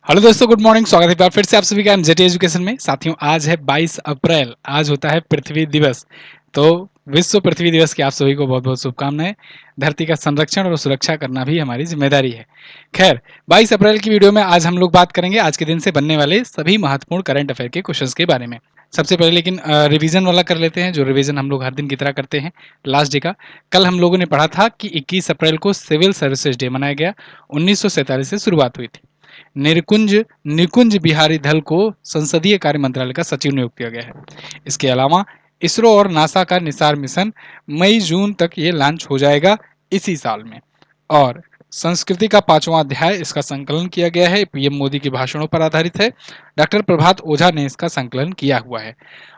Hello दोस्तों, good morning. स्वागत है एक बार फिर से आप सभी का एमजेटी एजुकेशन में। साथियों, आज है 22 अप्रैल। आज होता है पृथ्वी दिवस। तो विश्व पृथ्वी दिवस की आप सभी को बहुत बहुत शुभकामनाएं। धरती का संरक्षण और सुरक्षा करना भी हमारी जिम्मेदारी है। खैर, 22 अप्रैल की वीडियो में आज हम लोग बात करेंगे आज के दिन से बनने वाले सभी महत्वपूर्ण करंट अफेयर के क्वेश्चंस के बारे में। सबसे पहले लेकिन रिवीजन वाला कर लेते हैं, जो रिवीजन हम लोग हर दिन की तरह करते हैं लास्ट डे का। कल हम लोगों ने पढ़ा था कि 21 अप्रैल को सिविल सर्विसेज डे मनाया गया। 1947 से शुरुआत हुई थी। निकुंज निकुंज बिहारी धल को संसदीय कार्य मंत्रालय का सचिव नियुक्त किया गया है। इसके अलावा इसरो और नासा का निसार मिशन मई जून तक ये लॉन्च हो जाएगा इसी साल में। और संस्कृति का 5वां अध्याय, इसका संकलन किया गया है, पीएम मोदी के भाषणों पर आधारित है। डॉक्टर प्रभात ओझा ने इसका संकलन किया हुआ है।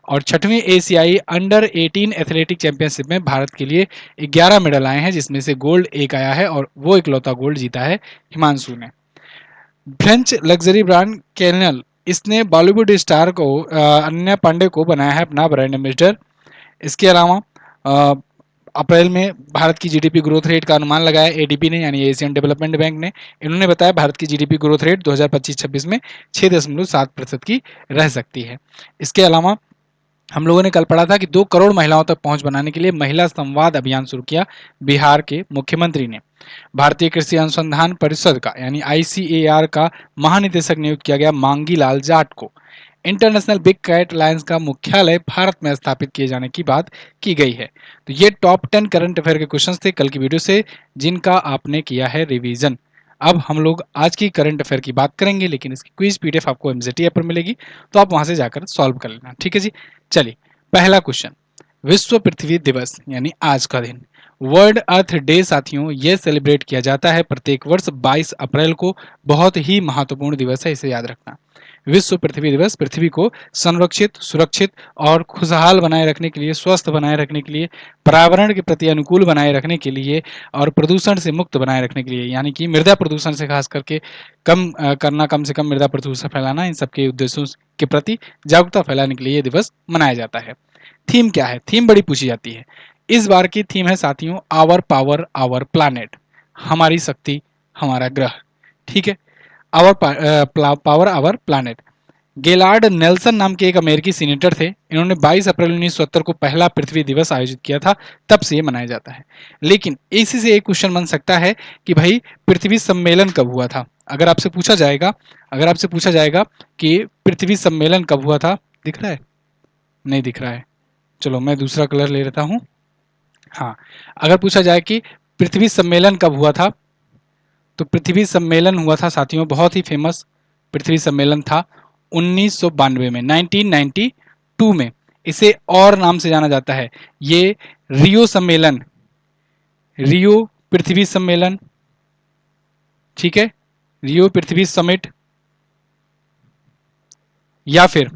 और 6वीं एशियाई अंडर 18 एथलेटिक चैंपियनशिप में भारत के लिए 11 मेडल आए हैं, जिसमें से गोल्ड एक आया है और वो इकलौता गोल्ड जीता है हिमांशु ने। फ्रेंच लग्जरी ब्रांड कैनल, इसने बॉलीवुड स्टार को अनन्या पांडे को बनाया है अपना ब्रांड एम्बेसडर। इसके अलावा अप्रैल में भारत की जीडीपी ग्रोथ रेट का अनुमान लगाया एडीबी ने, यानी एशियन डेवलपमेंट बैंक ने। इन्होंने बताया भारत की जीडीपी ग्रोथ रेट 2025-26 में 6.7% की रह सकती है। इसके अलावा हम लोगों ने कल पढ़ा था कि 2 करोड़ महिलाओं तक पहुंच बनाने के लिए महिला संवाद अभियान शुरू किया बिहार के मुख्यमंत्री ने। भारतीय कृषि अनुसंधान परिषद का यानी आईसीएआर का महानिदेशक नियुक्त किया गया मांगी लाल जाट को। इंटरनेशनल बिग कैट लायंस का मुख्यालय भारत में स्थापित किए जाने की बात की गई है। तो ये टॉप 10 करंट अफेयर के क्वेश्चंस थे कल की वीडियो से, जिनका आपने किया है रिवीजन। अब हम लोग आज की करंट अफेयर की बात करेंगे, लेकिन इसकी क्विज पीडीएफ आपको एमजेटी ऐप पर मिलेगी, तो आप वहां से जाकर सॉल्व कर लेना। ठीक है जी, चलिए पहला क्वेश्चन। विश्व पृथ्वी दिवस यानी आज का दिन, वर्ल्ड अर्थ डे साथियों, यह सेलिब्रेट किया जाता है प्रत्येक वर्ष 22 अप्रैल को। बहुत ही महत्वपूर्ण दिवस है, इसे याद रखना। विश्व पृथ्वी दिवस पृथ्वी को संरक्षित, सुरक्षित और खुशहाल बनाए रखने के लिए, स्वस्थ बनाए रखने के लिए, पर्यावरण के प्रति अनुकूल बनाए रखने के लिए और प्रदूषण से मुक्त बनाए रखने के लिए, यानी कि मृदा प्रदूषण से खास करके कम करना, कम से कम मृदा प्रदूषण फैलाना, इन सबके उद्देश्यों के प्रति जागरूकता फैलाने के लिए यह दिवस मनाया जाता है। थीम क्या है? थीम बड़ी पूछी जाती है। इस बार की थीम है साथियों, आवर पावर आवर प्लानेट, हमारी शक्ति हमारा ग्रह। ठीक है, our power our planet. Gaylord Nelson नाम के एक अमेरिकी सीनेटर थे। इन्होंने 22 अप्रैल 1970 को पहला पृथ्वी दिवस आयोजित किया था, तब से ये मनाया जाता है। लेकिन इसी से एक क्वेश्चन बन सकता है कि भाई पृथ्वी सम्मेलन कब हुआ था? अगर आपसे पूछा जाएगा कि पृथ्वी सम्मेलन कब हुआ था, दिख रहा है? नहीं दिख रहा है, चलो मैं दूसरा कलर ले लेता हूं। हाँ, अगर पूछा जाए कि पृथ्वी सम्मेलन कब हुआ था, तो पृथ्वी सम्मेलन हुआ था साथियों, बहुत ही फेमस पृथ्वी सम्मेलन था 1992 में, 1992 में। इसे और नाम से जाना जाता है, ये रियो सम्मेलन, रियो पृथ्वी सम्मेलन। ठीक है, रियो पृथ्वी समिट, या फिर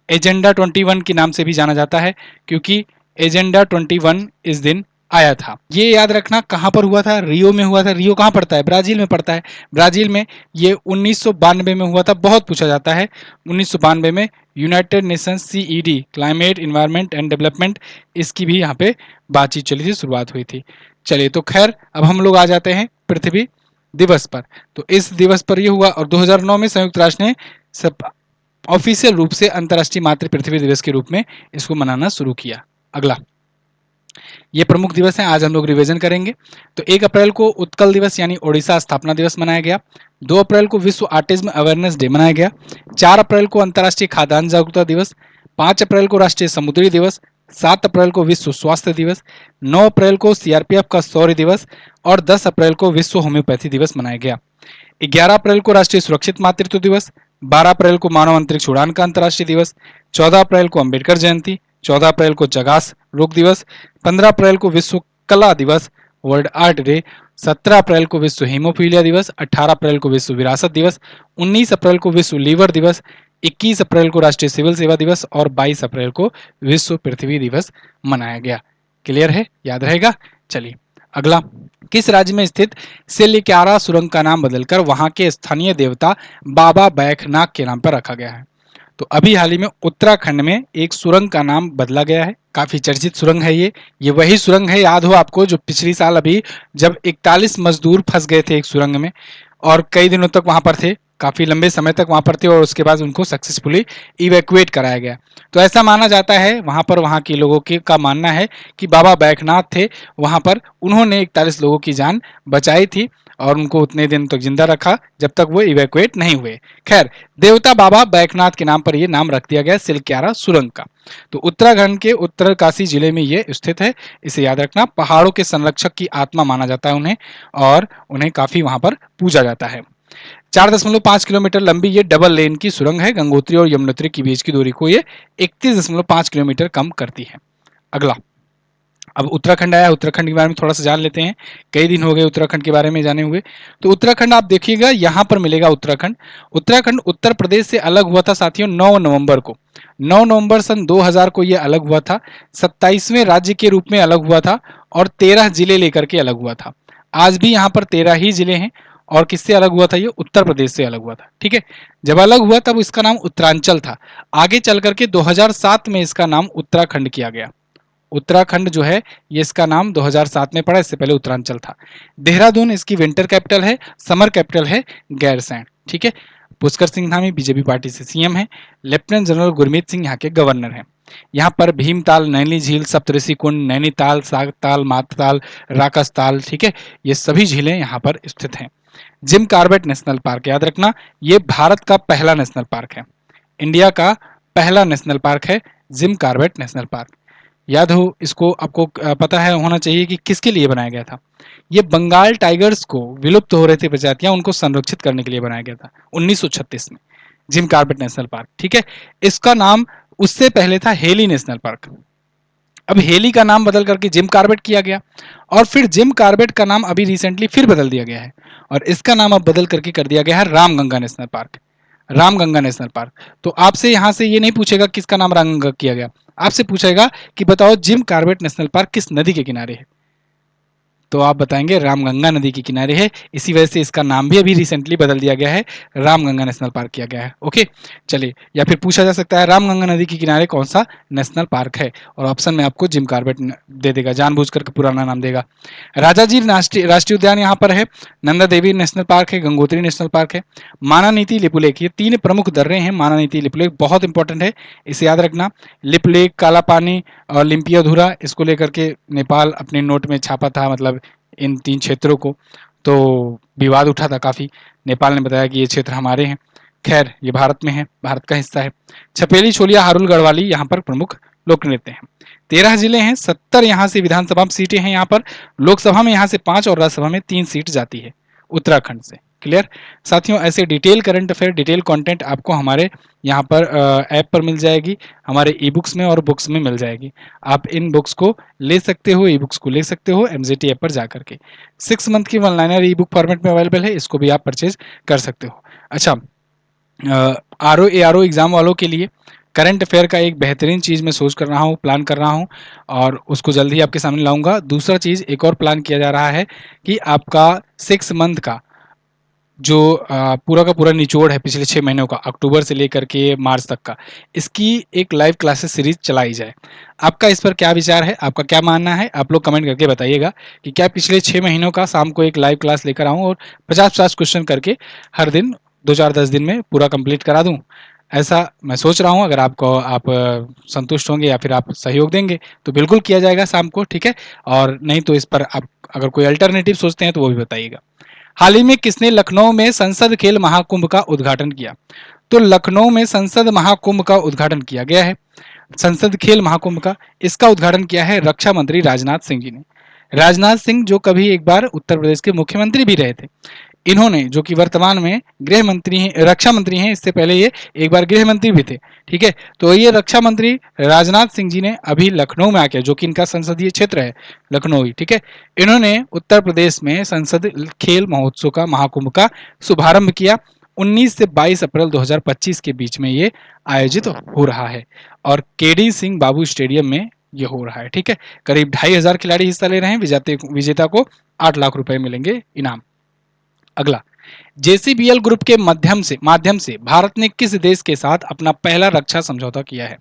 एजेंडा 21 के नाम से भी जाना जाता है, क्योंकि एजेंडा 21 इस दिन आया था। ये याद रखना कहां पर हुआ था? रियो में हुआ था। रियो कहां पड़ता है? ब्राजील में पड़ता है। ब्राजील में ये 1992 में हुआ था, बहुत पूछा जाता है। 1992 में United Nations CED, climate environment and development, इसकी भी यहाँ पे बातचीत चली थी, शुरुआत हुई थी। चलिए, तो खैर अब हम लोग आ जाते हैं पृथ्वी दिवस पर। तो इस दिवस पर यह हुआ, और 2009 में संयुक्त राष्ट्र ने ऑफिशियल रूप से अंतर्राष्ट्रीय मातृ पृथ्वी दिवस के रूप में इसको मनाना शुरू किया। अगला, ये प्रमुख दिवस हैं, आज हम लोग रिवीजन करेंगे। तो 1 अप्रैल को उत्कल दिवस यानी ओडिशा स्थापना दिवस मनाया गया। 2 अप्रैल को विश्व ऑटिज्म अवेयरनेस डे मनाया गया। 4 अप्रैल को अंतर्राष्ट्रीय खाद्यान्न जागरूकता दिवस। 5 अप्रैल को राष्ट्रीय समुद्री दिवस। 7 अप्रैल को विश्व स्वास्थ्य दिवस। 9 अप्रैल को सीआरपीएफ का शौर्य दिवस और 10 अप्रैल को विश्व होम्योपैथी दिवस मनाया गया। 11 अप्रैल को राष्ट्रीय सुरक्षित मातृत्व दिवस। 12 अप्रैल को मानव अंतरिक्ष उड़ान का अंतर्राष्ट्रीय दिवस। 14 अप्रैल को अंबेडकर जयंती। 14 अप्रैल को जगास रोग दिवस। 15 अप्रैल को विश्व कला दिवस, वर्ल्ड आर्ट डे। 17 अप्रैल को विश्व हीमोफीलिया दिवस। 18 अप्रैल को विश्व विरासत दिवस। 19 अप्रैल को विश्व लीवर दिवस। 21 अप्रैल को राष्ट्रीय सिविल सेवा दिवस और 22 अप्रैल को विश्व पृथ्वी दिवस मनाया गया। क्लियर है? याद रहेगा? चलिए अगला, किस राज्य में स्थित सिलिक्यारा सुरंग का नाम बदलकर वहां के स्थानीय देवता बाबा बैखनाथ के नाम पर रखा गया है? तो अभी हाल ही में उत्तराखंड में एक सुरंग का नाम बदला गया है, काफी चर्चित सुरंग है ये वही सुरंग है, याद हो आपको, जो पिछली साल अभी जब 41 मजदूर फंस गए थे एक सुरंग में और कई दिनों तक वहां पर थे, काफ़ी लंबे समय तक वहाँ पर थे और उसके बाद उनको सक्सेसफुली इवैक्यूएट कराया गया। तो ऐसा माना जाता है, वहाँ पर वहाँ के लोगों के का मानना है कि बाबा बैजनाथ थे वहाँ पर, उन्होंने 41 लोगों की जान बचाई थी और उनको उतने दिन तक जिंदा रखा जब तक वो इवैक्यूएट नहीं हुए। खैर, देवता बाबा बैजनाथ के नाम पर ये नाम रख दिया गया सिलक्यारा सुरंग का। तो उत्तराखंड के उत्तरकाशी जिले में ये स्थित है, इसे याद रखना। पहाड़ों के संरक्षक की आत्मा माना जाता है उन्हें, और उन्हें काफी वहां पर पूजा जाता है। 4.5 किलोमीटर लंबी ये डबल लेन की सुरंग है। गंगोत्री और यमुनोत्री की बीच की दूरी को ये 31.5 किलोमीटर कम करती है। अगला, अब उत्तराखंड आया। उत्तराखंड के बारे में थोड़ा सा जान लेते हैं, कई दिन हो गए उत्तराखंड के बारे में जाने हुए। तो उत्तराखंड आप देखिएगा, यहाँ पर मिलेगा उत्तराखंड। उत्तराखंड उत्तर प्रदेश से अलग हुआ था साथियों 9 नवंबर को। 9 नवंबर सन 2000 को ये अलग हुआ था। 27वें राज्य के रूप में अलग हुआ था और 13 जिले लेकर के अलग हुआ था। आज भी यहाँ पर 13 ही जिले हैं। और किससे अलग हुआ था? ये उत्तर प्रदेश से अलग हुआ था। ठीक है, जब अलग हुआ तब इसका नाम उत्तरांचल था। आगे चल करके 2007 में इसका नाम उत्तराखंड किया गया। उत्तराखंड जो है ये इसका नाम 2007 में पड़ा, इससे पहले उत्तरांचल था। देहरादून इसकी विंटर कैपिटल है, समर कैपिटल है गैरसैंण। ठीक है, पुष्कर सिंह धामी बीजेपी पार्टी से सीएम है। लेफ्टिनेंट जनरल गुरमीत सिंह यहाँ के गवर्नर हैं। यहाँ पर भीमताल, नैनी झील, सप्तऋषि कुंड, नैनीताल, सागताल, माताल, राकसताल, ठीक है, ये सभी झीलें यहाँ पर स्थित हैं। जिम कॉर्बेट नेशनल पार्क याद रखना, ये भारत का पहला नेशनल पार्क है, इंडिया का पहला नेशनल पार्क है जिम कॉर्बेट नेशनल पार्क। याद हो इसको, आपको पता है होना चाहिए कि किसके लिए बनाया गया था। ये बंगाल टाइगर्स को, विलुप्त हो रहे थे प्रजातियां, उनको संरक्षित करने के लिए बनाया गया था 1936 में, जिम कॉर्बेट नेशनल पार्क। ठीक है, इसका नाम उससे पहले था हेली नेशनल पार्क। अब हेली का नाम बदल करके जिम कॉर्बेट किया गया और फिर जिम कॉर्बेट का नाम अभी रिसेंटली फिर बदल दिया गया है और इसका नाम अब बदल करके कर दिया गया है Ramganga national park. Ramganga national park. तो आपसे यहां से ये नहीं पूछेगा किसका नाम रामगंगा किया गया, आपसे पूछेगा कि बताओ जिम कॉर्बेट नेशनल पार्क किस नदी के किनारे है, तो आप बताएंगे रामगंगा नदी के किनारे है। इसी वजह से इसका नाम भी अभी रिसेंटली बदल दिया गया है, रामगंगा नेशनल पार्क किया गया है। ओके, चलिए, या फिर पूछा जा सकता है रामगंगा नदी के किनारे कौन सा नेशनल पार्क है, और ऑप्शन में आपको जिम कॉर्बेट दे देगा, जानबूझ करके पुराना नाम देगा। राजाजी राष्ट्रीय उद्यान यहाँ पर है, नंदा देवी नेशनल पार्क है, गंगोत्री नेशनल पार्क है, मानानीति लिपुलेख, ये 3 प्रमुख दर्रे हैं। मानानीति लिपुलेख बहुत इंपॉर्टेंट है, इसे याद रखना। लिपुलेख, काला पानी और लिम्पियाधुरा, इसको लेकर के नेपाल अपने नोट में छापा था, मतलब इन 3 क्षेत्रों को, तो विवाद उठा था काफी। नेपाल ने बताया कि ये क्षेत्र हमारे हैं। खैर, ये भारत में है, भारत का हिस्सा है। छपेली, छोलिया, हारुल गढ़वाली यहाँ पर प्रमुख लोक नृत्य हैं। 13 जिले हैं, 70 यहाँ से विधानसभा सीटें हैं। यहाँ पर लोकसभा में यहाँ से 5 और राज्यसभा में 3 सीट जाती है उत्तराखंड से। क्लियर साथियों, ऐसे detail current affair, detail content आपको हमारे यहाँ पर ऐप पर मिल जाएगी, हमारे ई बुक्स में और बुक्स में मिल जाएगी। आप इन बुक्स को ले सकते हो, ई बुक्स को ले सकते हो एमजीटी ऐप पर जाकर के। 6 मंथ की ऑनलाइनर ई बुक फॉर्मेट में अवेलेबल है, इसको भी आप परचेज कर सकते हो। अच्छा, आरओ एआरओ एग्जाम वालों के लिए करंट अफेयर का एक बेहतरीन चीज़ मैं सोच कर रहा हूँ, प्लान कर रहा हूँ, और उसको जल्द ही आपके सामने लाऊंगा। दूसरा चीज़ एक और प्लान किया जा रहा है कि आपका 6 मंथ का जो पूरा का पूरा निचोड़ है पिछले 6 महीनों का, अक्टूबर से लेकर के मार्च तक का, इसकी एक लाइव क्लासेस सीरीज चलाई जाए। आपका इस पर क्या विचार है, आपका क्या मानना है, आप लोग कमेंट करके बताइएगा कि क्या पिछले 6 महीनों का शाम को एक लाइव क्लास लेकर आऊँ और 50-50 क्वेश्चन करके हर दिन 2-4-10 दिन में पूरा कंप्लीट करा दूँ। ऐसा मैं सोच रहा हूँ, अगर आप संतुष्ट होंगे या फिर आप सहयोग देंगे तो बिल्कुल किया जाएगा शाम को, ठीक है। और नहीं तो इस पर आप अगर कोई अल्टरनेटिव सोचते हैं तो वो भी बताइएगा। हाल ही में किसने लखनऊ में संसद खेल महाकुंभ का उद्घाटन किया? तो लखनऊ में संसद महाकुंभ का उद्घाटन किया गया है, संसद खेल महाकुंभ का। इसका उद्घाटन किया है रक्षा मंत्री राजनाथ सिंह जी ने। राजनाथ सिंह जो कभी एक बार उत्तर प्रदेश के मुख्यमंत्री भी रहे थे, इन्होंने, जो कि वर्तमान में गृह मंत्री हैं, रक्षा मंत्री हैं, इससे पहले ये एक बार गृह मंत्री भी थे, ठीक है। तो ये रक्षा मंत्री राजनाथ सिंह जी ने अभी लखनऊ में आके, जो कि इनका संसदीय क्षेत्र है लखनऊ ही, ठीक है, इन्होंने उत्तर प्रदेश में संसद खेल महोत्सव का, महाकुंभ का शुभारंभ किया। 19 से 22 अप्रैल 2025 के बीच में ये आयोजित हो रहा है और केडी सिंह बाबू स्टेडियम में ये हो रहा है, ठीक है। करीब 2500 खिलाड़ी हिस्सा ले रहे हैं। विजेता को 8 लाख रुपए मिलेंगे इनाम। अगला, जेसीबीएल ग्रुप के माध्यम से भारत ने किस देश के साथ अपना पहला रक्षा समझौता किया है?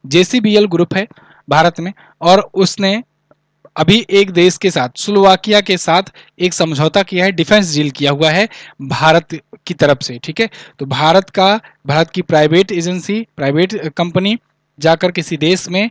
जेसीबीएल ग्रुप है भारत में और उसने अभी एक देश के साथ, स्लोवाकिया के साथ एक समझौता किया है, डिफेंस डील किया हुआ है भारत की तरफ से। ठीक है, तो भारत की प्राइवेट एजेंसी, प्राइवेट कंपनी जाकर किसी देश में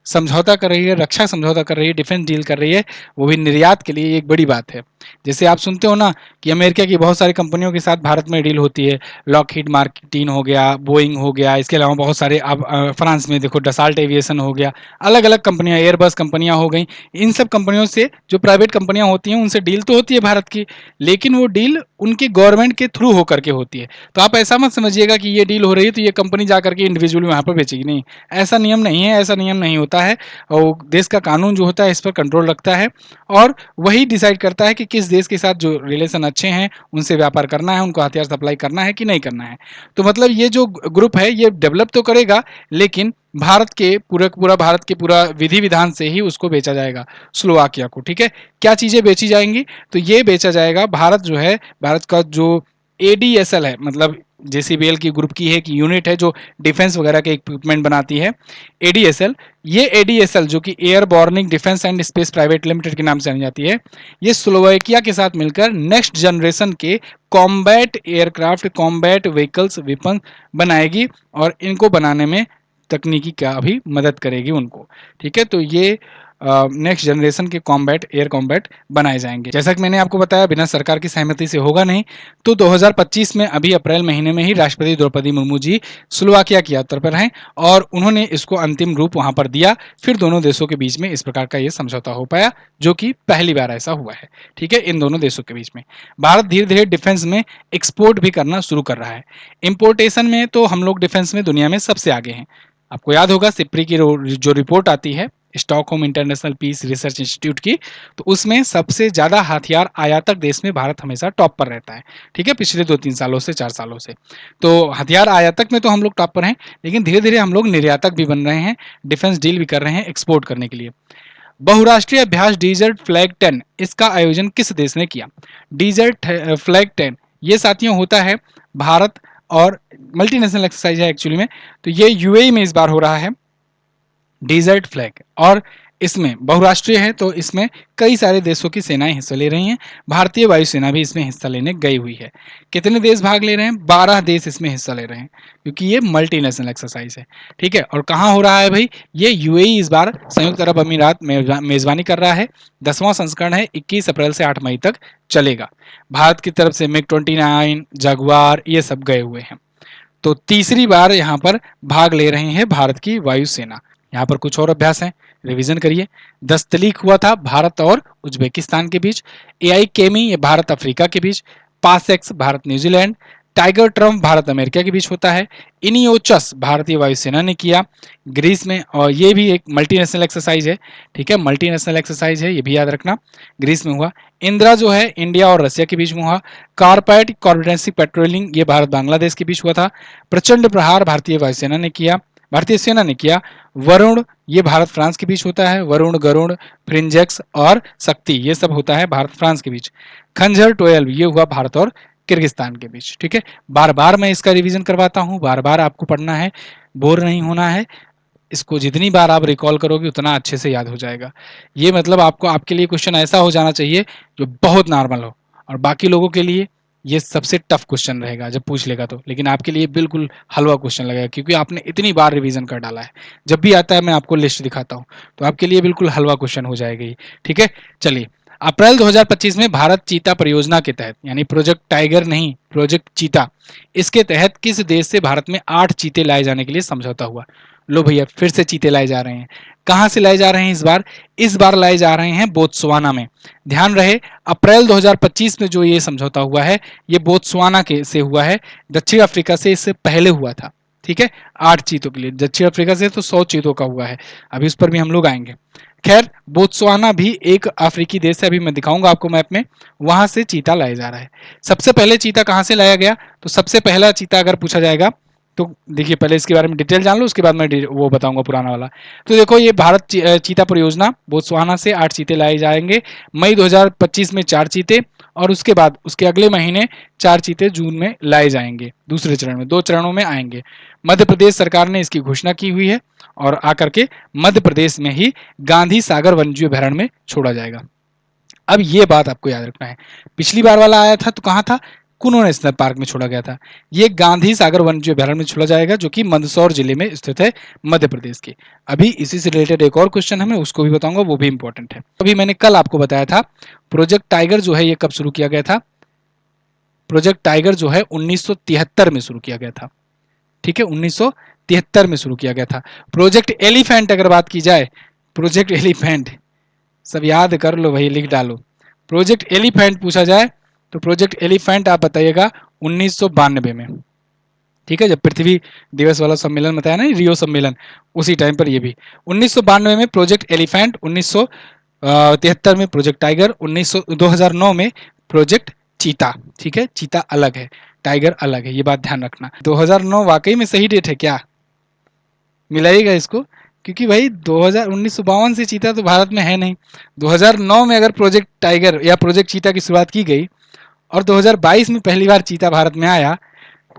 समझौता कर रही है, रक्षा समझौता कर रही है, डिफेंस डील कर रही है, वो भी निर्यात के लिए, एक बड़ी बात है। जैसे आप सुनते हो ना कि अमेरिका की बहुत सारी कंपनियों के साथ भारत में डील होती है, लॉकहीड मार्टिन हो गया, बोइंग हो गया, इसके अलावा बहुत सारे, अब फ्रांस में देखो डसाल्ट एविएशन हो गया, अलग अलग कंपनियां, एयरबस कंपनियां हो गई। इन सब कंपनियों से, जो प्राइवेट कंपनियां होती हैं, उनसे डील तो होती है भारत की, लेकिन वो डील उनकी गवर्नमेंट के थ्रू होकर के होती है। तो आप ऐसा मत समझिएगा कि ये डील हो रही है तो ये कंपनी जाकर के इंडिविजुअली वहां पर बेचेगी, नहीं, ऐसा नियम नहीं है, ऐसा नियम नहीं होता है। और देश का कानून जो होता है इस पर कंट्रोल रखता है, और वही डिसाइड करता है कि किस देश के साथ जो रिलेशन अच्छे हैं उनसे व्यापार करना है, उनको हथियार सप्लाई करना है कि नहीं करना है। तो मतलब ये जो ग्रुप है ये डेवलप तो करेगा, लेकिन भारत के पूरा विधि विधान से ही उसको बेचा जाएगा, स्लोवाकिया को। ठीक है, क्या चीजें बेची जाएंगी, तो ये बेचा जाएगा, भारत जो है, भारत का जो एडीएसएल है, मतलब जेसीबीएल की ग्रुप की है, एक यूनिट है जो डिफेंस वगैरह के इक्विपमेंट बनाती है, एडीएसएल। ये एडीएसएल जो कि air burning defence and space private limited के नाम से जानी जाती है, ये स्लोवाकिया के साथ मिलकर नेक्स्ट जनरेशन के combat aircraft, combat vehicles, weapon बनाएगी, और इनको बनाने में तकनीकी का भी मदद करेगी उनको। ठीक है, तो ये नेक्स्ट जनरेशन के कॉम्बैट, एयर कॉम्बैट बनाए जाएंगे। जैसा कि मैंने आपको बताया, बिना सरकार की सहमति से होगा नहीं। तो 2025 में, अभी अप्रैल महीने में ही राष्ट्रपति द्रौपदी मुर्मू जी स्लोवाकिया की यात्रा पर हैं, और उन्होंने इसको अंतिम रूप वहां पर दिया। फिर दोनों देशों के बीच में इस प्रकार का ये समझौता हो पाया, जो कि पहली बार ऐसा हुआ है। ठीक है, इन दोनों देशों के बीच में भारत धीरे धीरे डिफेंस में एक्सपोर्ट भी करना शुरू कर रहा है। इंपोर्टेशन में तो हम लोग डिफेंस में दुनिया में सबसे आगे हैं। आपको याद होगा सिप्री की जो रिपोर्ट आती है, Stockholm International Peace Research Institute की, तो उसमें सबसे ज्यादा हथियार आयातक देश में भारत हमेशा टॉप पर रहता है। ठीक है, पिछले 2-3 सालों से, 4 सालों से। तो हथियार आयातक में तो हम लोग टॉप पर हैं, लेकिन धीरे धीरे हम लोग निर्यातक भी बन रहे हैं, डिफेंस डील भी कर रहे हैं एक्सपोर्ट करने के लिए। बहुराष्ट्रीय अभ्यास डिजर्ट फ्लैग 10, इसका आयोजन किस देश ने किया? डिजर्ट फ्लैग 10 ये साथियों होता है भारत, और मल्टीनेशनल एक्सरसाइज है एक्चुअली में, तो ये यूएई में इस बार हो रहा है डिजर्ट फ्लैग, और इसमें बहुराष्ट्रीय है, तो इसमें कई सारे देशों की सेनाएं हिस्सा ले रही हैं। भारतीय वायुसेना भी इसमें हिस्सा लेने गई हुई है। कितने देश भाग ले रहे हैं? 12 देश इसमें हिस्सा ले रहे हैं, क्योंकि ये मल्टीनेशनल एक्सरसाइज है। ठीक है, और कहाँ हो रहा है भाई? ये यूएई इस बार, संयुक्त अरब अमीरात मेजबानी कर रहा है। 10वां संस्करण है, 21 अप्रैल से 8 मई तक चलेगा। भारत की तरफ से मिग 29, जगुआर, ये सब गए हुए हैं। तो तीसरी बार यहाँ पर भाग ले रहे हैं भारत की वायुसेना। यहाँ पर कुछ और अभ्यास हैं, रिवीजन करिए। दस्तलीक हुआ था भारत और उज्बेकिस्तान के बीच। एआई केमी, ये भारत अफ्रीका के बीच। पासएक्स Bharat New Zealand. Tiger Trump Bharat America के बीच होता है। इनियोचस भारतीय वायुसेना ने किया ग्रीस में, और ये भी एक मल्टीनेशनल एक्सरसाइज है। ठीक है, मल्टीनेशनल एक्सरसाइज है, ये भी याद रखना, ग्रीस में हुआ। इंदिरा जो है इंडिया और रशिया के बीच में हुआ। कारपैट कॉर्पोरेटिव पेट्रोलिंग, ये भारत बांग्लादेश के बीच हुआ था। प्रचंड प्रहार भारतीय वायुसेना ने किया, भारतीय सेना ने किया। वरुण, ये भारत फ्रांस के बीच होता है। वरुण, गरुण, फ्रिंजेक्स और शक्ति, ये सब होता है भारत फ्रांस के बीच। खंजर 12, ये हुआ भारत और किर्गिस्तान के बीच। ठीक है, बार बार मैं इसका रिवीजन करवाता हूँ, बार बार आपको पढ़ना है, बोर नहीं होना है। इसको जितनी बार आप रिकॉल करोगे उतना अच्छे से याद हो जाएगा। ये मतलब आपको, आपके लिए क्वेश्चन ऐसा हो जाना चाहिए जो बहुत नॉर्मल हो, और बाकी लोगों के लिए ये सबसे टफ क्वेश्चन रहेगा जब पूछ लेगा तो, लेकिन आपके लिए बिल्कुल हलवा क्वेश्चन लगेगा, क्योंकि आपने इतनी बार रिवीजन कर डाला है। जब भी आता है मैं आपको लिस्ट दिखाता हूँ, तो आपके लिए बिल्कुल हलवा क्वेश्चन हो जाएगा ये। ठीक है, चलिए। अप्रैल 2025 में भारत चीता परियोजना के तहत, यानी प्रोजेक्ट टाइगर नहीं, प्रोजेक्ट चीता, इसके तहत किस देश से भारत में 8 चीते लाए जाने के लिए समझौता हुआ? लो भैया, फिर से चीते लाए जा रहे हैं। कहां से लाए जा रहे हैं इस बार? इस बार लाए जा रहे हैं बोत्सवाना में। ध्यान रहे, अप्रैल 2025 में जो ये समझौता हुआ है, ये बोत्सवाना के से हुआ है। दक्षिण अफ्रीका से इससे पहले हुआ था। ठीक है, 8 चीतों के लिए। दक्षिण अफ्रीका से तो 100 चीतों का हुआ है, अभी उस पर भी हम लोग आएंगे। खैर, बोत्सवाना भी एक अफ्रीकी देश है, अभी मैं दिखाऊंगा आपको मैप में, वहां से चीता लाया जा रहा है। सबसे पहले चीता कहां से लाया गया? तो सबसे पहला चीता अगर पूछा जाएगा तो देखिए, पहले इसके बारे में डिटेल जान लो, उसके बाद मैं वो बताऊंगा पुराना वाला। तो देखो, ये भारत चीता परियोजना, बोत्सवाना से 8 चीते लाए जाएंगे। मई 2025 में 4 चीते, और उसके बाद उसके अगले महीने 4 चीते जून में लाए जाएंगे दूसरे चरण में, 2 चरणों में आएंगे। मध्य प्रदेश सरकार ने इसकी घोषणा की हुई है और आकर के मध्य प्रदेश में ही गांधी सागर वन्यजीव अभयारण्य में छोड़ा जाएगा। अब ये बात आपको याद रखना है, पिछली बार वाला आया था तो कहाँ था, कुनो नेशनल पार्क में छोड़ा गया था। ये गांधी सागर वन्यजीव अभयारण्य में छोड़ा जाएगा जो कि मंदसौर जिले में स्थित है मध्य प्रदेश के। अभी इसी से रिलेटेड एक और क्वेश्चन है, मैं उसको भी बताऊंगा, वो भी इंपॉर्टेंट है। अभी मैंने कल आपको बताया था प्रोजेक्ट टाइगर जो है ये कब शुरू किया गया था। प्रोजेक्ट टाइगर जो है 1973 में शुरू किया गया था, ठीक है, 1973 में शुरू किया गया था। प्रोजेक्ट एलिफेंट अगर बात की जाए, प्रोजेक्ट एलिफेंट सब याद कर लो भाई, लिख डालो। प्रोजेक्ट एलिफेंट पूछा जाए तो प्रोजेक्ट एलिफेंट आप बताइएगा 1992 में, ठीक है, जब पृथ्वी दिवस वाला सम्मेलन बताया ना, रियो सम्मेलन, उसी टाइम पर ये भी 1992 में प्रोजेक्ट एलिफेंट, 1973 में प्रोजेक्ट टाइगर, 2009 में प्रोजेक्ट चीता, ठीक है, चीता अलग है, टाइगर अलग है, ये बात ध्यान रखना। 2009 वाकई में सही डेट है क्या, मिलाइएगा इसको, क्योंकि भाई 1952 से चीता तो भारत में है नहीं। 2009 में अगर प्रोजेक्ट टाइगर या प्रोजेक्ट चीता की शुरुआत की गई और 2022 में पहली बार चीता भारत में आया,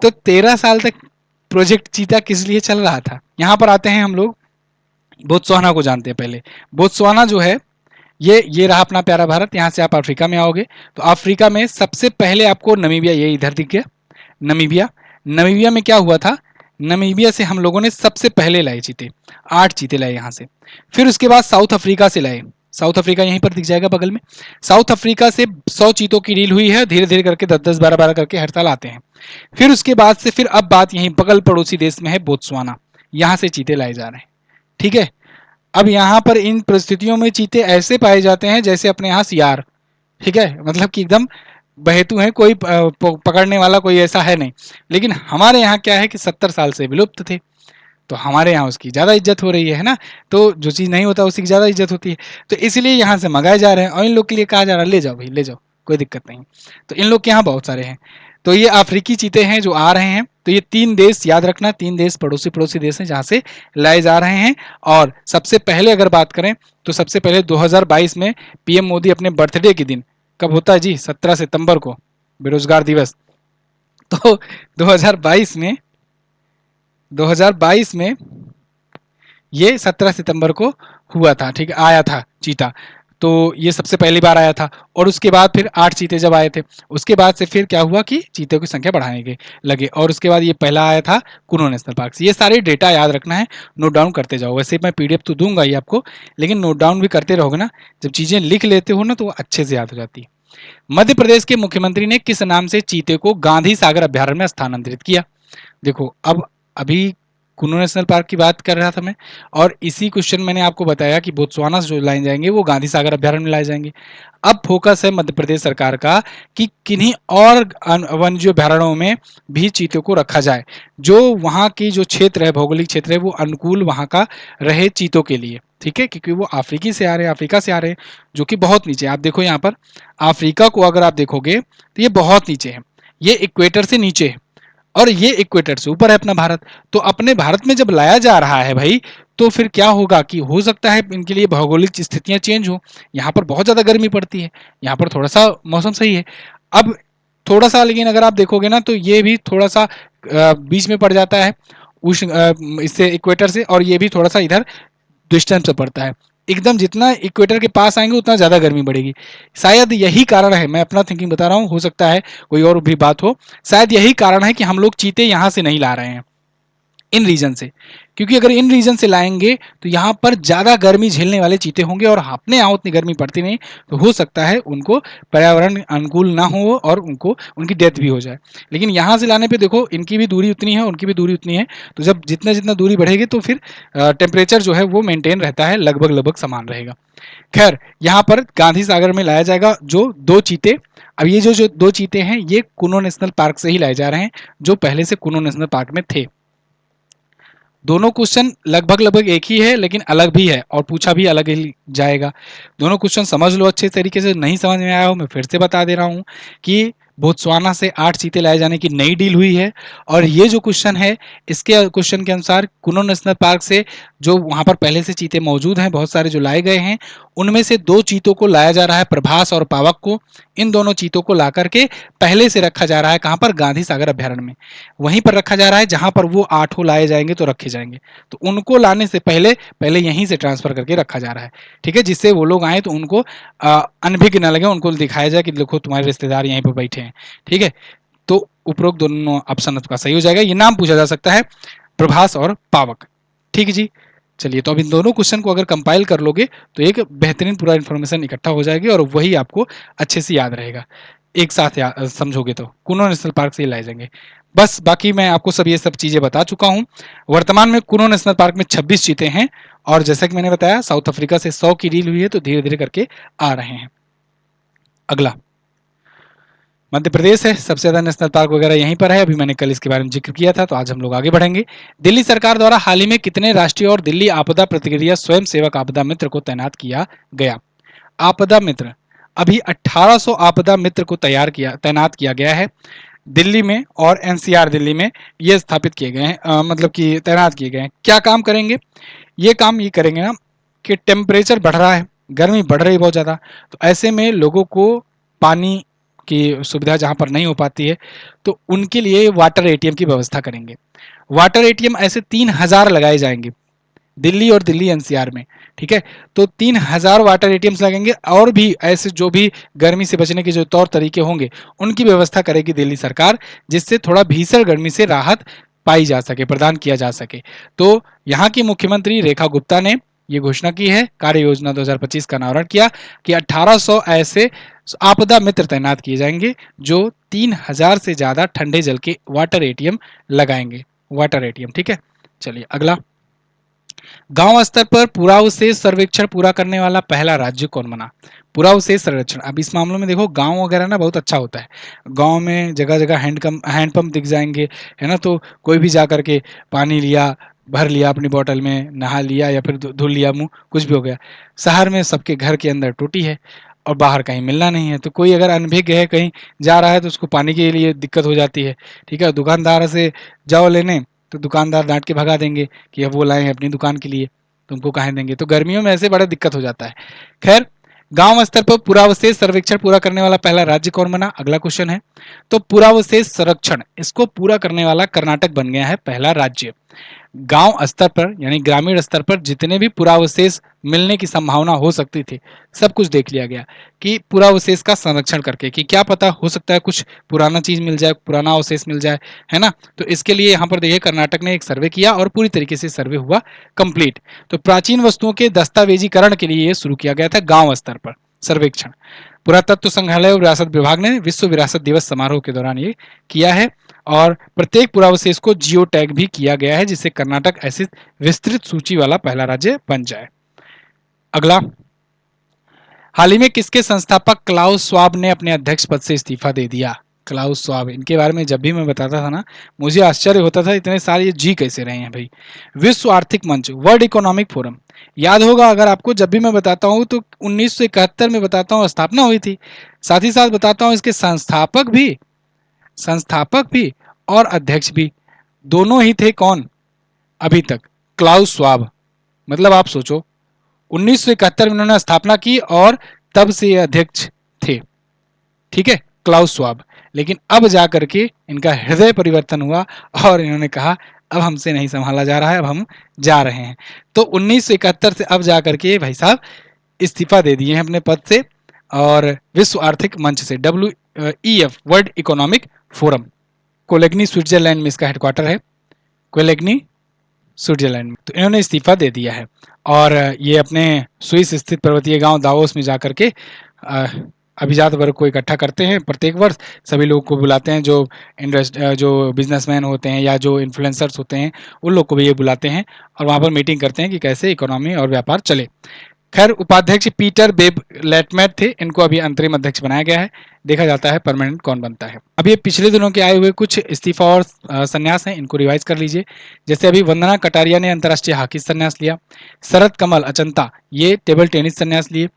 तो 13 साल तक प्रोजेक्ट चीता किस लिए चल रहा था। यहाँ पर आते हैं हम लोग, बोत्सवाना को जानते हैं पहले। बोत्सवाना जो है ये रहा अपना प्यारा भारत। यहाँ से आप अफ्रीका में आओगे तो अफ्रीका में सबसे पहले आपको नमीबिया, ये इधर दिख गया नमीबिया। नमीबिया में क्या हुआ था, नमीबिया से हम लोगों ने सबसे पहले लाए चीते, 8 चीते लाए यहाँ से। फिर उसके बाद साउथ अफ्रीका से लाए, साउथ अफ्रीका यहीं पर दिख जाएगा बगल में। साउथ अफ्रीका से 100 चीतों की डील हुई है, धीरे धीरे करके 10-10, 12-12 करके हर साल आते हैं। फिर उसके बाद से फिर अब बात यहीं बगल पड़ोसी देश में है बोत्सवाना, यहाँ से चीते लाए जा रहे हैं, ठीक है। अब यहाँ पर इन परिस्थितियों में चीते ऐसे पाए जाते हैं जैसे अपने यहाँ सियार, ठीक है, मतलब कि एकदम बहेतु हैं, कोई पकड़ने वाला कोई ऐसा है नहीं। लेकिन हमारे यहाँ क्या है कि 70 साल से विलुप्त थे, तो हमारे यहाँ उसकी ज़्यादा इज्जत हो रही है ना, तो जो चीज़ नहीं होता उसकी ज़्यादा इज्जत होती है, तो इसलिए यहाँ से मंगाए जा रहे हैं और इन लोग के लिए कहा जा रहा है ले जाओ भाई ले जाओ, कोई दिक्कत नहीं। तो इन लोग के यहाँ बहुत सारे हैं, तो ये अफ्रीकी चीते हैं जो आ रहे हैं। तो ये 3 देश याद रखना, 3 देश पड़ोसी पड़ोसी देश हैं जहाँ से लाए जा रहे हैं। और सबसे पहले अगर बात करें तो सबसे पहले 2022 में पीएम मोदी अपने बर्थडे के दिन, कब होता है जी, 17 सितंबर को, बेरोजगार दिवस, तो 2022 में 2022 में ये 17 सितंबर को हुआ था, ठीक है, आया था चीता, तो ये सबसे पहली बार आया था। और उसके बाद फिर 8 चीते जब आए थे, उसके बाद से फिर क्या हुआ कि चीते की संख्या बढ़ाने लगे, और उसके बाद ये पहला आया था कुनो नेशनल पार्क से। ये सारे डेटा याद रखना है, नोट डाउन करते जाओ। वैसे मैं पीडीएफ तो दूंगा ही आपको, लेकिन नोट डाउन भी करते रहोगे ना, जब चीज़ें लिख लेते हो ना तो वो अच्छे से याद हो जाती है। मध्य प्रदेश के मुख्यमंत्री ने किस नाम से चीते को गांधी सागर अभ्यारण्य में स्थानांतरित किया। देखो अब अभी कुनो नेशनल पार्क की बात कर रहा था मैं, और इसी क्वेश्चन मैंने आपको बताया कि बोत्सवाना से जो लाए जाएंगे वो गांधी सागर अभ्यारण्य में लाए जाएंगे। अब फोकस है मध्य प्रदेश सरकार का कि किन्हीं और वन्यजीव अभ्यारण्यों में भी चीतों को रखा जाए, जो वहाँ की जो क्षेत्र है, भौगोलिक क्षेत्र है, वो अनुकूल वहाँ का रहे चीतों के लिए, ठीक है, क्योंकि वो अफ्रीकी से आ रहे हैं, अफ्रीका से आ रहे हैं, जो कि बहुत नीचे। आप देखो यहाँ पर अफ्रीका को अगर आप देखोगे तो ये बहुत नीचे है, ये इक्वेटर से नीचे है, और ये इक्वेटर से ऊपर है अपना भारत। तो अपने भारत में जब लाया जा रहा है भाई, तो फिर क्या होगा कि हो सकता है इनके लिए भौगोलिक स्थितियां चेंज हो। यहाँ पर बहुत ज़्यादा गर्मी पड़ती है, यहाँ पर थोड़ा सा मौसम सही है। अब थोड़ा सा, लेकिन अगर आप देखोगे ना तो ये भी थोड़ा सा बीच में पड़ जाता है उष्ण इससे, इक्वेटर से, और ये भी थोड़ा सा इधर डिस्टेंस पे पड़ता है। एकदम जितना इक्वेटर के पास आएंगे उतना ज़्यादा गर्मी बढ़ेगी। शायद यही कारण है, मैं अपना थिंकिंग बता रहा हूँ, हो सकता है कोई और भी बात हो, शायद यही कारण है कि हम लोग चीते यहाँ से नहीं ला रहे हैं, इन रीजन से। क्योंकि अगर इन रीजन से लाएंगे तो यहाँ पर ज़्यादा गर्मी झेलने वाले चीते होंगे, और अपने यहाँ उतनी गर्मी पड़ती नहीं, तो हो सकता है उनको पर्यावरण अनुकूल ना हो और उनको उनकी डेथ भी हो जाए। लेकिन यहाँ से लाने पे देखो इनकी भी दूरी उतनी है, उनकी भी दूरी उतनी है, तो जब जितना जितना दूरी बढ़ेगी तो फिर टेम्परेचर जो है वो मेंटेन रहता है, लगभग लगभग समान रहेगा। खैर, यहाँ पर गांधी सागर में लाया जाएगा जो 2 चीते। अब ये जो 2 चीते हैं ये कुनो नेशनल पार्क से ही लाए जा रहे हैं, जो पहले से कुनो नेशनल पार्क में थे। दोनों क्वेश्चन लगभग लगभग एक ही है, लेकिन अलग भी है और पूछा भी अलग ही जाएगा। दोनों क्वेश्चन समझ लो अच्छे तरीके से, नहीं समझ में आया हो मैं फिर से बता दे रहा हूँ कि बोत्सवाना से 8 चीते लाए जाने की नई डील हुई है। और ये जो क्वेश्चन है, इसके क्वेश्चन के अनुसार कुनो नेशनल पार्क से जो वहां पर पहले से चीते मौजूद हैं, बहुत सारे जो लाए गए हैं, उनमें से 2 चीतों को लाया जा रहा है, प्रभास और पावक को। इन दोनों चीतों को ला करके पहले से रखा जा रहा है कहां पर, गांधी सागर अभ्यारण्य में। वहीं पर रखा जा रहा है जहां पर वो 8 लाए जाएंगे तो रखे जाएंगे। तो उनको लाने से पहले पहले यहीं से ट्रांसफर करके रखा जा रहा है, ठीक है, जिससे वो लोग आए तो उनको अनभिज्ञ न लगे, उनको दिखाया जाए कि देखो तुम्हारे रिश्तेदार यहीं पर बैठे हैं, ठीक है। तो उपरोक्त दोनों ऑप्शन आपका सही हो जाएगा। ये नाम पूछा जा सकता है, प्रभास और पावक, ठीक है जी। चलिए, तो अब इन दोनों क्वेश्चन को अगर कंपाइल कर लोगे तो एक बेहतरीन पूरा इन्फॉर्मेशन इकट्ठा हो जाएगी और वही आपको अच्छे से याद रहेगा। एक साथ समझोगे तो कुनो नेशनल पार्क से ही लाए जाएंगे। बस बाकी मैं आपको सब ये सब चीजें बता चुका हूं। वर्तमान में कुनो नेशनल पार्क में 26 चीते हैं और जैसा कि मैंने बताया साउथ अफ्रीका से 100 की डील हुई है, तो धीरे धीरे करके आ रहे हैं। अगला मध्य प्रदेश है, सबसे ज्यादा नेशनल पार्क वगैरह यहीं पर है। अभी मैंने कल इसके बारे में जिक्र किया था, तो आज हम लोग आगे बढ़ेंगे। दिल्ली सरकार द्वारा हाल ही में कितने राष्ट्रीय और दिल्ली आपदा प्रतिक्रिया स्वयं सेवक आपदा मित्र को तैनात किया गया? आपदा मित्र, अभी 1800 आपदा मित्र को तैनात किया गया है दिल्ली में और एनसीआर दिल्ली में। ये स्थापित किए गए हैं, मतलब कि तैनात किए गए हैं। क्या काम करेंगे? ये काम ये करेंगे ना कि टेम्परेचर बढ़ रहा है, गर्मी बढ़ रही है बहुत ज़्यादा, तो ऐसे में लोगों को पानी की सुविधा जहाँ पर नहीं हो पाती है, तो उनके लिए वाटर एटीएम की व्यवस्था करेंगे। वाटर एटीएम ऐसे 3000 लगाए जाएंगे दिल्ली और दिल्ली एनसीआर में, ठीक है। तो 3000 वाटर एटीएम्स लगेंगे और भी ऐसे जो भी गर्मी से बचने के जो तौर तरीके होंगे उनकी व्यवस्था करेगी दिल्ली सरकार, जिससे थोड़ा भीषण गर्मी से राहत पाई जा सके, प्रदान किया जा सके। तो यहाँ की मुख्यमंत्री रेखा गुप्ता ने ये घोषणा की है, कार्य योजना 2025 का अनावरण किया कि 1800 ऐसे आपदा मित्र तैनात किए जाएंगे जो 3000 से ज्यादा ठंडे जल के वाटर एटीएम लगाएंगे, वाटर एटीएम, ठीक है। चलिए अगला, गांव स्तर पर पुरावशेष सर्वेक्षण पूरा करने वाला पहला राज्य कौन बना? पुरावशेष सर्वेक्षण, अब इस मामले में देखो गांव वगैरह ना बहुत अच्छा होता है। गांव में जगह जगह हैंडपंप दिख जाएंगे, है ना, तो कोई भी जा करके पानी लिया, भर लिया अपनी बोतल में, नहा लिया या फिर धुल लिया मुंह, कुछ भी हो गया। शहर में सबके घर के अंदर टूटी है और बाहर कहीं मिलना नहीं है, तो कोई अगर अनभिज्ञ है कहीं जा रहा है तो उसको पानी के लिए दिक्कत हो जाती है, ठीक है। दुकानदार से जाओ लेने तो दुकानदार डांट के भगा देंगे कि अब वो लाए हैं अपनी दुकान के लिए, तुमको कहाँ देंगे। तो गर्मियों में ऐसे बड़ा दिक्कत हो जाता है। खैर, गांव स्तर पर पुरावशेष सर्वेक्षण पूरा करने वाला पहला राज्य कौन बना? अगला क्वेश्चन है। तो पुरावशेष संरक्षण इसको पूरा करने वाला कर्नाटक बन गया है पहला राज्य। गांव स्तर पर यानी ग्रामीण स्तर पर जितने भी पुरावशेष मिलने की संभावना हो सकती थी, सब कुछ देख लिया गया कि पुरावशेष का संरक्षण करके, कि क्या पता हो सकता है कुछ पुराना चीज मिल जाए, पुराना अवशेष मिल जाए, है ना। तो इसके लिए यहाँ पर देखिए कर्नाटक ने एक सर्वे किया और पूरी तरीके से सर्वे हुआ कंप्लीट। तो प्राचीन वस्तुओं के दस्तावेजीकरण के लिए ये शुरू किया गया था गांव स्तर पर सर्वेक्षण। पुरातत्व संग्रहालय और विरासत विभाग ने विश्व विरासत दिवस समारोह के दौरान ये किया है और प्रत्येक पुरावशेष को जियो टैग भी किया गया है, जिससे कर्नाटक ऐसी विस्तृत सूची वाला पहला राज्य बन जाए। अगला, हाल ही में किसके संस्थापक क्लाउस स्वाब ने अपने अध्यक्ष पद से इस्तीफा दे दिया? क्लाउस स्वाब, इनके बारे में जब भी मैं बताता था ना, मुझे आश्चर्य होता था इतने सारे ये जी कैसे रहे हैं भाई। विश्व आर्थिक मंच, वर्ल्ड इकोनॉमिक फोरम, याद होगा अगर आपको, जब भी मैं बताता हूँ तो 1971 में बताता हूँ स्थापना हुई थी। साथ ही साथ बताता हूँ इसके संस्थापक भी और अध्यक्ष भी दोनों ही थे। कौन अभी तक? Klaus Schwab. मतलब आप सोचो 1971 में उन्होंने स्थापना की और तब से ये अध्यक्ष थे, ठीक है, क्लाउस स्वाब। लेकिन अब जाकर के इनका हृदय परिवर्तन हुआ और इन्होंने कहा अब हमसे नहीं संभाला जा रहा है, अब हम जा रहे हैं। तो 1971 से अब जाकर के भाई साहब इस्तीफा दे दिए हैं अपने पद से और विश्व आर्थिक मंच से, WEF world economic forum, Cologny Switzerland में इसका हेडक्वार्टर है, कोलेग्नी स्विट्जरलैंड में। तो इन्होंने इस्तीफा दे दिया है और ये अपने स्विस स्थित पर्वतीय गांव दावोस में जाकर के अभिजात वर्ग को इकट्ठा करते हैं। प्रत्येक वर्ष सभी लोगों को बुलाते हैं, जो बिजनेसमैन होते हैं या जो इन्फ्लुएंसर्स होते हैं उन लोग को भी ये बुलाते हैं और वहाँ पर मीटिंग करते हैं कि कैसे इकोनॉमी और व्यापार चले। खैर, उपाध्यक्ष पीटर बेब लेटमेट थे, इनको अभी अंतरिम अध्यक्ष बनाया गया है। देखा जाता है परमानेंट कौन बनता है। अब ये पिछले दिनों के आए हुए कुछ इस्तीफा और संन्यास हैं, इनको रिवाइज कर लीजिए। जैसे अभी वंदना कटारिया ने अंतर्राष्ट्रीय हॉकी संन्यास लिया, शरद कमल अचंता ये टेबल टेनिस संन्यास लिए,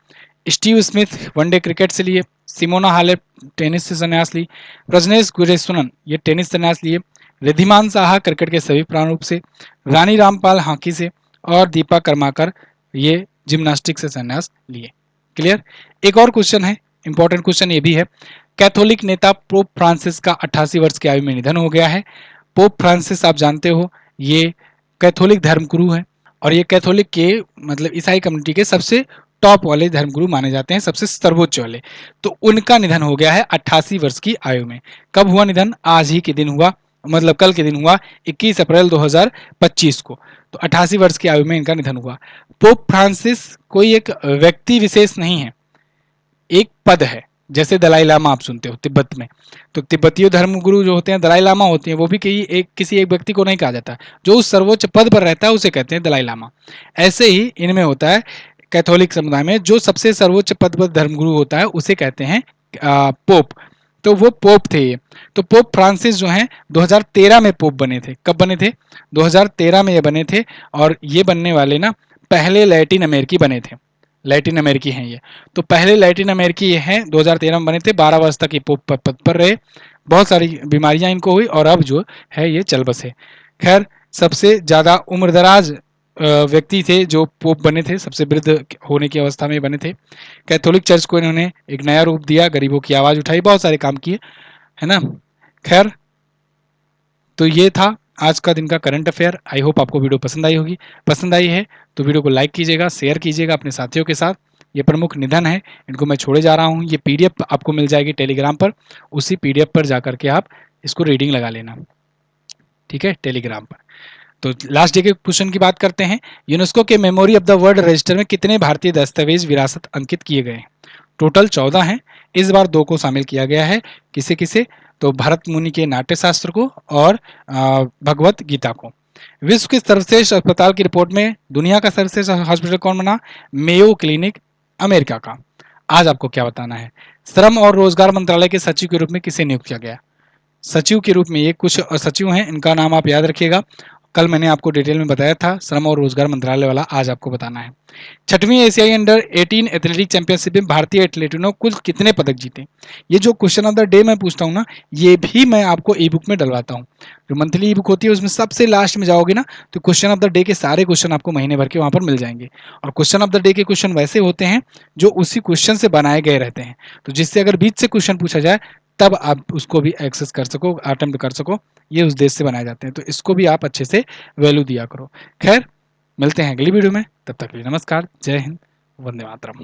स्टीव स्मिथ वनडे क्रिकेट से लिए, सिमोना हालेप टेनिस से संन्यास ली, प्रजनेश गुरेसुनन ये टेनिस संन्यास लिए, रिद्धिमान साहा क्रिकेट के सभी प्रारूप से, रानी रामपाल हॉकी से और दीपा कर्माकर ये जिम्नास्टिक से संन्यास लिए। क्लियर। एक और क्वेश्चन है, इंपॉर्टेंट क्वेश्चन ये भी है, कैथोलिक नेता पोप फ्रांसिस का 88 वर्ष की आयु में निधन हो गया है। पोप फ्रांसिस आप जानते हो ये कैथोलिक धर्मगुरु है और ये कैथोलिक के मतलब ईसाई कम्युनिटी के सबसे टॉप वाले धर्मगुरु माने जाते हैं, सबसे सर्वोच्च वाले। तो उनका निधन हो गया है 88 वर्ष की आयु में। कब हुआ निधन? आज ही के दिन हुआ, मतलब कल के दिन हुआ, 21 अप्रैल 2025 को। तो 88 वर्ष की आयु में इनका निधन हुआ। पोप फ्रांसिस कोई एक व्यक्ति विशेष नहीं है, एक पद है। जैसे दलाई लामा आप सुनते हो तिब्बत में, तो तिब्बतीय धर्मगुरु जो होते हैं दलाई लामा होते हैं, वो भी किसी एक व्यक्ति को नहीं कहा जाता, जो उस सर्वोच्च पद पर रहता है उसे कहते हैं दलाई लामा। ऐसे ही इनमें होता है कैथोलिक समुदाय में, जो सबसे सर्वोच्च पद पर धर्मगुरु होता है उसे कहते हैं पोप। तो वो पोप थे ये। तो पोप फ्रांसिस जो हैं 2013 में पोप बने थे। कब बने थे? 2013 में ये बने थे और ये बनने वाले ना पहले लैटिन अमेरिकी बने थे। लैटिन अमेरिकी हैं ये। तो पहले लैटिन अमेरिकी ये हैं, 2013 में बने थे, 12 वर्ष तक ये पोप पद पर रहे। बहुत सारी बीमारियां इनको हुई और अब जो है ये चल बसे। खैर, सबसे ज़्यादा उम्रदराज व्यक्ति थे जो पोप बने थे, सबसे वृद्ध होने की अवस्था में बने थे। कैथोलिक चर्च को इन्होंने एक नया रूप दिया, गरीबों की आवाज़ उठाई, बहुत सारे काम किए, है ना। खैर, तो ये था आज का दिन का करंट अफेयर। आई होप आपको वीडियो पसंद आई होगी। पसंद आई है तो वीडियो को लाइक कीजिएगा, शेयर कीजिएगा अपने साथियों के साथ। ये प्रमुख निधन है, इनको मैं छोड़े जा रहा हूँ। ये पीडीएफ आपको मिल जाएगी टेलीग्राम पर, उसी पीडीएफ पर जाकर के आप इसको रीडिंग लगा लेना, ठीक है, टेलीग्राम पर। तो लास्ट डे के क्वेश्चन की बात करते हैं। यूनेस्को के memory of the world register में कितने भारतीय दस्तावेज विरासत अंकित किए गए हैं? टोटल 14 हैं। इस बार 2 को शामिल किया गया है। किसे किसे? तो भरत मुनि के नाट्य शास्त्र को और भगवत गीता को। विश्व के सर्वश्रेष्ठ अस्पताल की रिपोर्ट में दुनिया का सर्वश्रेष्ठ हॉस्पिटल कौन बना? मेयो क्लिनिक, अमेरिका का। आज आपको क्या बताना है? श्रम और रोजगार मंत्रालय के सचिव के रूप में किसे नियुक्त किया गया? सचिव के रूप में ये कुछ सचिव हैं, इनका नाम आप याद रखिएगा। कल मैंने आपको डिटेल में बताया था, श्रम और रोजगार मंत्रालय वाला आज आपको बताना है। 6वीं एशियाई अंडर 18 एथलेटिक चैंपियनशिप में भारतीय एथलीटों ने कुल कितने पदक जीते? ये जो क्वेश्चन ऑफ द डे मैं पूछता हूँ ना, ये भी मैं आपको ई बुक में डलवाता हूँ। जो मंथली ई बुक होती है उसमें सबसे लास्ट में जाओगे ना, तो क्वेश्चन ऑफ द डे के सारे क्वेश्चन आपको महीने भर के वहाँ पर मिल जाएंगे। और क्वेश्चन ऑफ द डे के क्वेश्चन वैसे होते हैं जो उसी क्वेश्चन से बनाए गए रहते हैं, तो जिससे अगर बीच से क्वेश्चन पूछा जाए तब आप उसको भी एक्सेस कर सको, अटेम्प्ट कर सको, ये उस देश से बनाए जाते हैं। तो इसको भी आप अच्छे से वैल्यू दिया करो। खैर, मिलते हैं अगली वीडियो में, तब तक के लिए नमस्कार, जय हिंद, वंदे मातरम।